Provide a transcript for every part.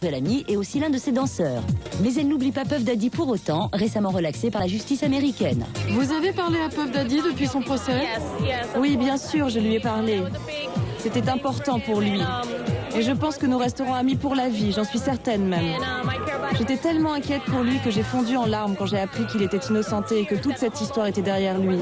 L'ami est aussi l'un de ses danseurs. Mais elle n'oublie pas Puff Daddy pour autant, récemment relaxé par la justice américaine. Vous avez parlé à Puff Daddy depuis son procès? Oui, bien sûr, je lui ai parlé. C'était important pour lui. Et je pense que nous resterons amis pour la vie, j'en suis certaine même. J'étais tellement inquiète pour lui que j'ai fondu en larmes quand j'ai appris qu'il était innocenté et que toute cette histoire était derrière lui.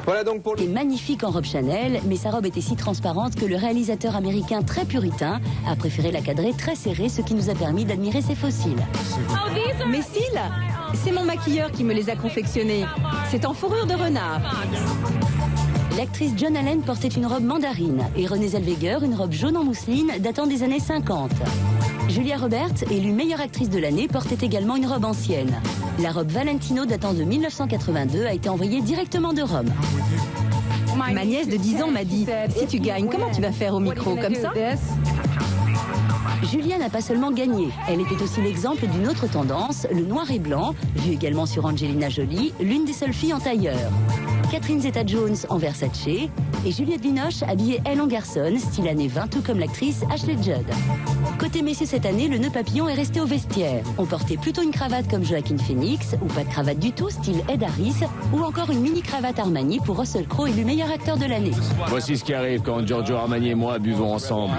Voilà donc pour Elle est magnifique en robe Chanel, mais sa robe était si transparente que le réalisateur américain très puritain a préféré la cadrer très serrée, ce qui nous a permis d'admirer ses fossiles. Mes cils, c'est mon maquilleur qui me les a confectionnés. C'est en fourrure de renard. L'actrice Joan Allen portait une robe mandarine et Renée Zellweger une robe jaune en mousseline datant des années 50. Julia Roberts, élue meilleure actrice de l'année, portait également une robe ancienne. La robe Valentino datant de 1982 a été envoyée directement de Rome. Ma nièce de 10 ans m'a dit « Si tu gagnes, comment tu vas faire au micro, comme ça ?» Julia n'a pas seulement gagné, elle était aussi l'exemple d'une autre tendance, le noir et blanc, vu également sur Angelina Jolie, l'une des seules filles en tailleur. Catherine Zeta-Jones en Versace et Juliette Binoche habillée elle en garçonne, style années 20, tout comme l'actrice Ashley Judd. Côté messieurs cette année, le nœud papillon est resté au vestiaire. On portait plutôt une cravate comme Joaquin Phoenix, ou pas de cravate du tout, style Ed Harris, ou encore une mini-cravate Armani pour Russell Crowe, élu meilleur acteur de l'année. Voici ce qui arrive quand Giorgio Armani et moi buvons ensemble.